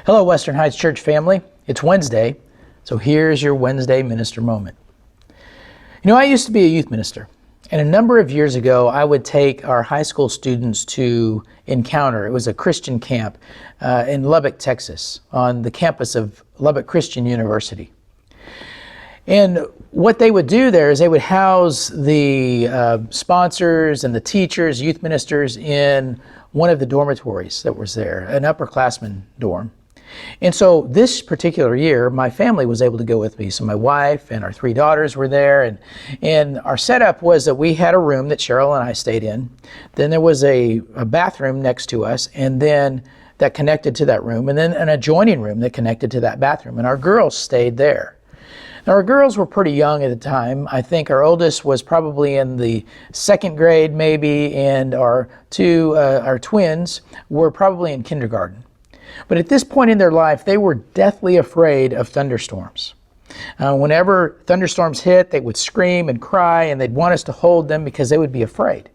Hello, Western Heights Church family. It's Wednesday, so here's your Wednesday minister moment. You know, I used to be a youth minister, and a number of years ago, I would take our high school students to Encounter. It was a Christian camp in Lubbock, Texas, on the campus of Lubbock Christian University. And what they would do there is they would house the sponsors and the teachers, youth ministers, in one of the dormitories that was there, an upperclassman dorm. And so this particular year, my family was able to go with me. So my wife and our 3 daughters were there. And our setup was that we had a room that Cheryl and I stayed in. Then there was a bathroom next to us, and then that connected to that room, and then an adjoining room that connected to that bathroom. And our girls stayed there. Now, our girls were pretty young at the time. I think our oldest was probably in the 2nd grade maybe, and our twins were probably in kindergarten. But at this point in their life, they were deathly afraid of thunderstorms. Whenever thunderstorms hit, they would scream and cry, and they'd want us to hold them because they would be afraid.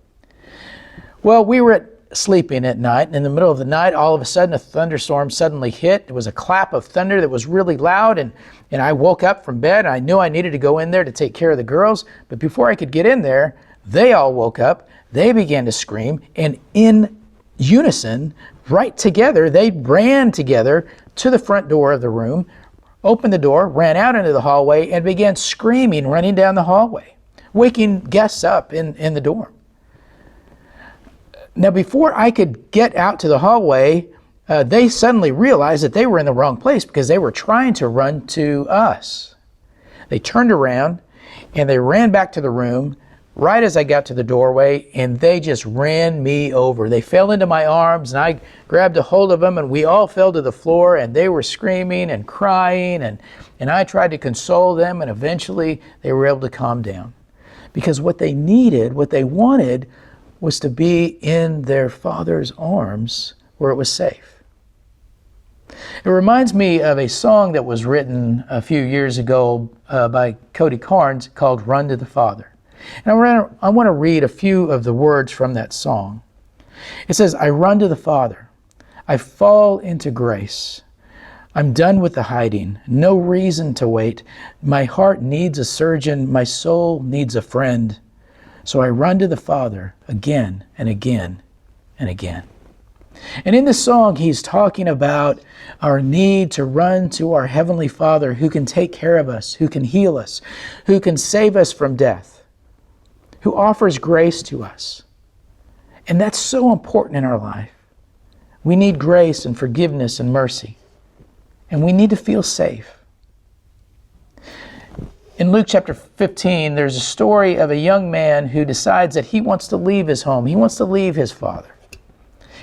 Well, we were sleeping at night, and in the middle of the night, all of a sudden, a thunderstorm suddenly hit. It was a clap of thunder that was really loud, and I woke up from bed. I knew I needed to go in there to take care of the girls, but before I could get in there, they all woke up. They began to scream, and in unison, right together, they ran together to the front door of the room, opened the door, ran out into the hallway, and began screaming, running down the hallway, waking guests up in the dorm. Now, before I could get out to the hallway, they suddenly realized that they were in the wrong place because they were trying to run to us. They turned around and they ran back to the room right as I got to the doorway, and they just ran me over. They fell into my arms, and I grabbed a hold of them, and we all fell to the floor, and they were screaming and crying, and I tried to console them, and eventually they were able to calm down. Because what they needed, what they wanted, was to be in their father's arms where it was safe. It reminds me of a song that was written a few years ago by Cody Carnes called Run to the Father. And I want to read a few of the words from that song. It says, I run to the Father. I fall into grace. I'm done with the hiding. No reason to wait. My heart needs a surgeon. My soul needs a friend. So I run to the Father again and again and again. And in this song, he's talking about our need to run to our Heavenly Father who can take care of us, who can heal us, who can save us from death, who offers grace to us. And that's so important in our life. We need grace and forgiveness and mercy. And we need to feel safe. In Luke chapter 15, there's a story of a young man who decides that he wants to leave his home. He wants to leave his father.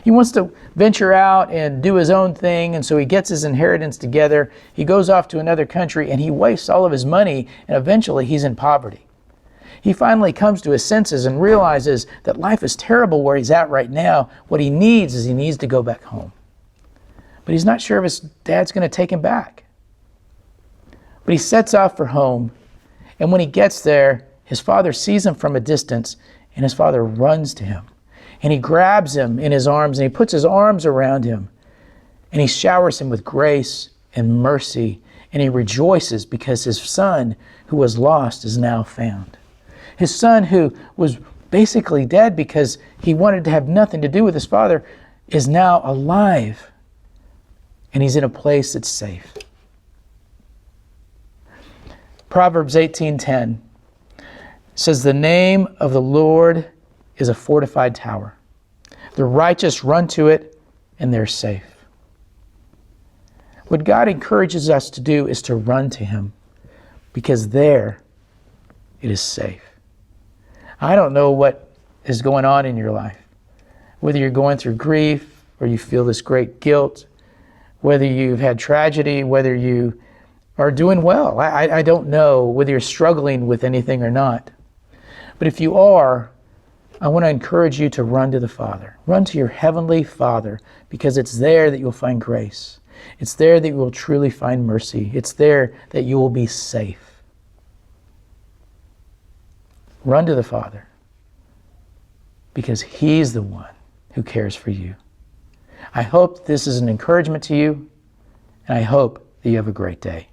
He wants to venture out and do his own thing, and so he gets his inheritance together. He goes off to another country, and he wastes all of his money, and eventually he's in poverty. He finally comes to his senses and realizes that life is terrible where he's at right now. What he needs is he needs to go back home. But he's not sure if his dad's going to take him back. But he sets off for home. And when he gets there, his father sees him from a distance, and his father runs to him. And he grabs him in his arms, and he puts his arms around him. And he showers him with grace and mercy. And he rejoices because his son, who was lost, is now found. His son, who was basically dead because he wanted to have nothing to do with his father, is now alive. And he's in a place that's safe. Proverbs 18:10 says, the name of the Lord is a fortified tower. The righteous run to it, and they're safe. What God encourages us to do is to run to Him, because there it is safe. I don't know what is going on in your life, whether you're going through grief or you feel this great guilt, whether you've had tragedy, whether you are doing well. I don't know whether you're struggling with anything or not. But if you are, I want to encourage you to run to the Father. Run to your Heavenly Father, because it's there that you'll find grace. It's there that you will truly find mercy. It's there that you will be safe. Run to the Father, because He's the one who cares for you. I hope this is an encouragement to you. and I hope that you have a great day.